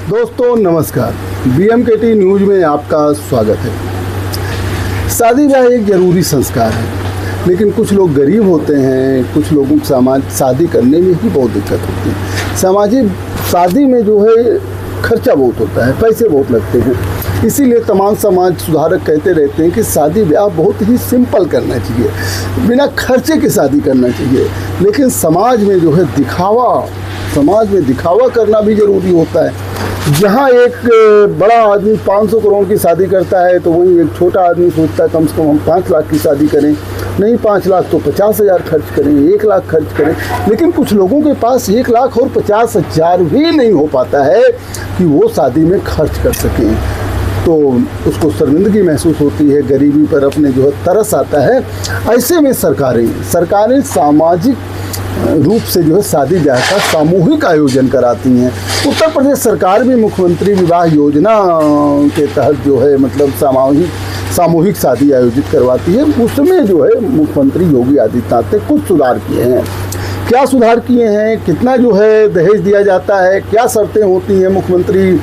दोस्तों नमस्कार, BMKT news में आपका स्वागत है। शादी ब्याह एक ज़रूरी संस्कार है, लेकिन कुछ लोग गरीब होते हैं, कुछ लोगों को शादी करने में ही बहुत दिक्कत होती है। सामाजिक शादी में जो है खर्चा बहुत होता है, पैसे बहुत लगते हैं। इसीलिए तमाम समाज सुधारक कहते रहते हैं कि शादी ब्याह बहुत ही सिंपल करना चाहिए, बिना खर्चे के शादी करना चाहिए। लेकिन समाज में जो है समाज में दिखावा करना भी ज़रूरी होता है। जहाँ एक बड़ा आदमी 500 करोड़ की शादी करता है, तो वहीं एक छोटा आदमी सोचता है कम से कम हम 5 लाख की शादी करें। नहीं 5 लाख तो 50,000 खर्च करें, 1 लाख खर्च करें। लेकिन कुछ लोगों के पास 1 लाख और 50,000 भी नहीं हो पाता है कि वो शादी में खर्च कर सकें, तो उसको शर्मिंदगी महसूस होती है, गरीबी पर अपने जो है तरस आता है। ऐसे में सरकारें सामाजिक रूप से जो है शादी ब्याह का सामूहिक आयोजन कराती हैं। उत्तर प्रदेश सरकार भी मुख्यमंत्री विवाह योजना के तहत जो है मतलब सामूहिक शादी आयोजित करवाती है। उसमें जो है मुख्यमंत्री योगी आदित्यनाथ ने कुछ सुधार किए हैं। क्या सुधार किए हैं, कितना जो है दहेज दिया जाता है, क्या शर्तें होती हैं मुख्यमंत्री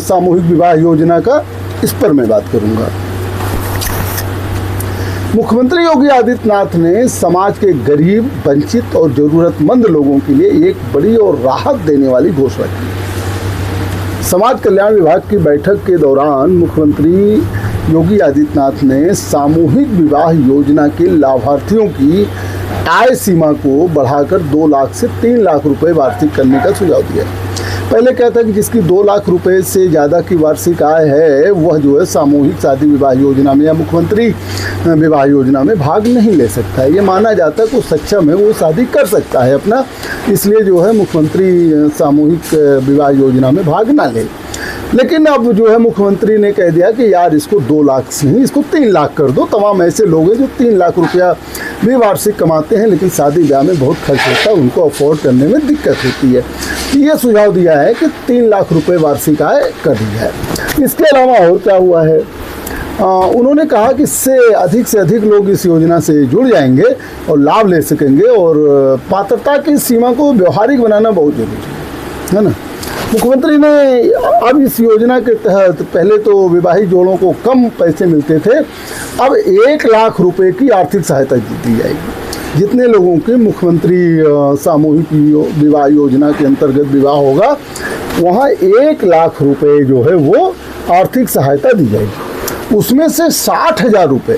सामूहिक विवाह योजना का, इस पर मैं बात करूँगा। मुख्यमंत्री योगी आदित्यनाथ ने समाज के गरीब, वंचित और ज़रूरतमंद लोगों के लिए एक बड़ी और राहत देने वाली घोषणा की। समाज कल्याण विभाग की बैठक के दौरान मुख्यमंत्री योगी आदित्यनाथ ने सामूहिक विवाह योजना के लाभार्थियों की आय सीमा को बढ़ाकर 2 लाख से 3 लाख रुपए वार्षिक करने का सुझाव दिया। पहले क्या था कि जिसकी 2 लाख रुपए से ज़्यादा की वार्षिक आय है वह जो है सामूहिक शादी विवाह योजना में या मुख्यमंत्री विवाह योजना में भाग नहीं ले सकता है। ये माना जाता है कि वो सक्षम है, वो शादी कर सकता है अपना, इसलिए जो है मुख्यमंत्री सामूहिक विवाह योजना में भाग ना ले। लेकिन अब जो है मुख्यमंत्री ने कह दिया कि यार इसको 2 लाख से नहीं, इसको 3 लाख कर दो। तमाम ऐसे लोग हैं जो 3 लाख रुपया भी वार्षिक कमाते हैं, लेकिन शादी ब्याह में बहुत खर्च होता है, उनको अफोर्ड करने में दिक्कत होती है। ये सुझाव दिया है कि 3 लाख रुपए वार्षिक आय कर दी है। इसके अलावा और क्या हुआ है, उन्होंने कहा कि इससे अधिक लोग इस योजना से जुड़ जाएंगे और लाभ ले सकेंगे, और पात्रता की सीमा को व्यवहारिक बनाना बहुत जरूरी है ना। मुख्यमंत्री ने अब इस योजना के तहत पहले तो विवाहित जोड़ों को कम पैसे मिलते थे, अब 1 लाख रुपए की आर्थिक सहायता दी जाएगी। जितने लोगों के मुख्यमंत्री सामूहिक विवाह योजना के अंतर्गत विवाह होगा, वहाँ 1 लाख रुपए जो है वो आर्थिक सहायता दी जाएगी। उसमें से 60,000 रुपये,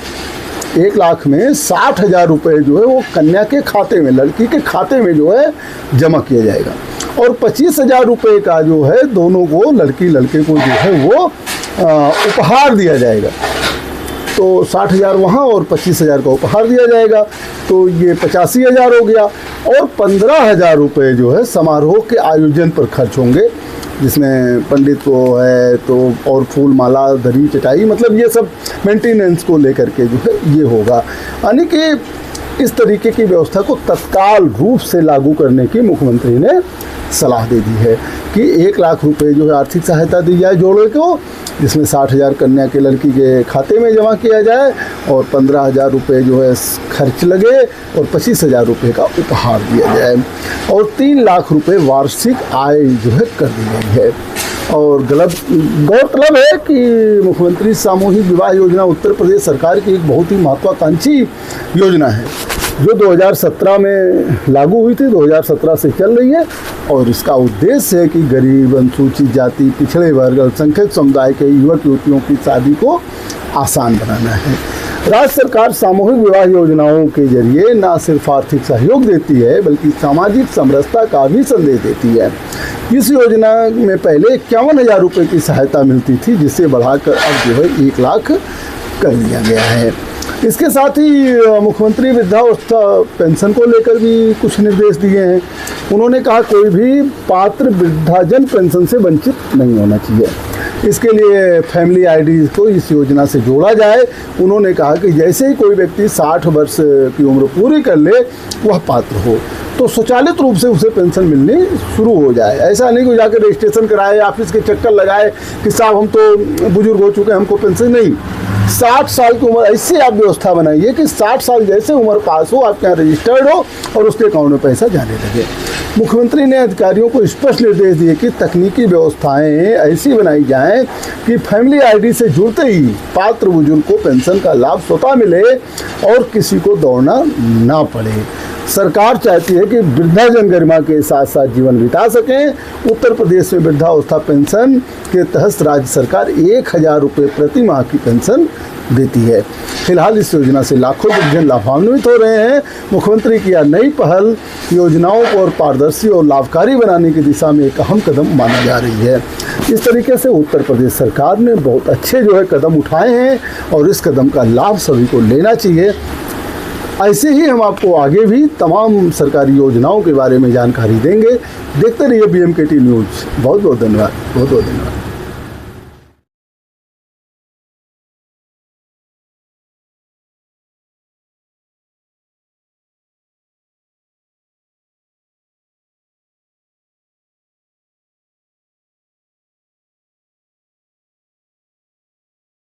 1 लाख में 60,000 रुपये जो है वो कन्या के खाते में, लड़की के खाते में जो है जमा किया जाएगा, और 25,000 रुपये का जो है दोनों को, लड़की लड़के को जो है वो उपहार दिया जाएगा। तो 60,000 वहाँ और 25,000 का उपहार दिया जाएगा, तो ये 85,000 हो गया। और 15,000 रुपये जो है समारोह के आयोजन पर खर्च होंगे, जिसमें पंडित को है तो और फूल माला दरी चटाई, मतलब ये सब मेंटेनेंस को लेकर के जो है ये होगा। यानी कि इस तरीके की व्यवस्था को तत्काल रूप से लागू करने की मुख्यमंत्री ने सलाह दे दी है कि 1 लाख रुपए जो है आर्थिक सहायता दी जाए जोड़े को, जिसमें 60,000 कन्या के लड़की के खाते में जमा किया जाए, और 15,000 रुपये जो है खर्च लगे, और 25,000 रुपये का उपहार दिया जाए, और 3 लाख रुपये वार्षिक आय जो है कर दी गई है। और गौरतलब है कि मुख्यमंत्री सामूहिक विवाह योजना उत्तर प्रदेश सरकार की एक बहुत ही महत्वाकांक्षी योजना है, जो 2017 में लागू हुई थी, 2017 से चल रही है। और इसका उद्देश्य है कि गरीब, अनुसूचित जाति, पिछड़े वर्ग, अल्पसंख्यक समुदाय के युवक युवतियों की शादी को आसान बनाना है। राज्य सरकार सामूहिक विवाह योजनाओं के जरिए न सिर्फ आर्थिक सहयोग देती है, बल्कि सामाजिक समरसता का भी संदेश देती है। इस योजना में पहले 51,000 रुपये की सहायता मिलती थी, जिसे बढ़ाकर अब जो है 1 लाख कर दिया गया है। इसके साथ ही मुख्यमंत्री वृद्धावस्था पेंशन को लेकर भी कुछ निर्देश दिए हैं। उन्होंने कहा कोई भी पात्र वृद्धाजन पेंशन से वंचित नहीं होना चाहिए। इसके लिए फैमिली आईडी को इस योजना से जोड़ा जाए। उन्होंने कहा कि जैसे ही कोई व्यक्ति 60 वर्ष की उम्र पूरी कर ले, वह पात्र हो, तो स्वचालित रूप से उसे पेंशन मिलनी शुरू हो जाए। ऐसा नहीं कि जाकर रजिस्ट्रेशन कराए, ऑफिस के चक्कर लगाए कि साहब हम तो बुजुर्ग हो चुके हैं, हमको पेंशन नहीं। 60 साल की उम्र, ऐसी आप व्यवस्था बनाइए कि 60 साल जैसे उम्र पास हो, आपके यहाँ रजिस्टर्ड हो और उसके अकाउंट में पैसा जाने लगे। मुख्यमंत्री ने अधिकारियों को स्पष्ट निर्देश दिए कि तकनीकी व्यवस्थाएं ऐसी बनाई जाएं कि फैमिली आईडी से जुड़ते ही पात्र बुजुर्ग को पेंशन का लाभ स्वतः मिले और किसी को दौड़ना ना पड़े। सरकार चाहती है कि वृद्धाजन गरिमा के साथ साथ जीवन बिता सकें। उत्तर प्रदेश में वृद्धावस्था पेंशन के तहत राज्य सरकार 1000 रुपये प्रति माह की पेंशन देती है। फिलहाल इस योजना से लाखों वृद्धजन लाभान्वित हो रहे हैं। मुख्यमंत्री की यह नई पहल योजनाओं को और पारदर्शी और लाभकारी बनाने की दिशा में एक अहम कदम माना जा रही है। इस तरीके से उत्तर प्रदेश सरकार ने बहुत अच्छे कदम उठाए हैं और इस कदम का लाभ सभी को लेना चाहिए। ऐसे ही हम आपको आगे भी तमाम सरकारी योजनाओं के बारे में जानकारी देंगे। देखते रहिए BMKT न्यूज़। बहुत बहुत धन्यवाद।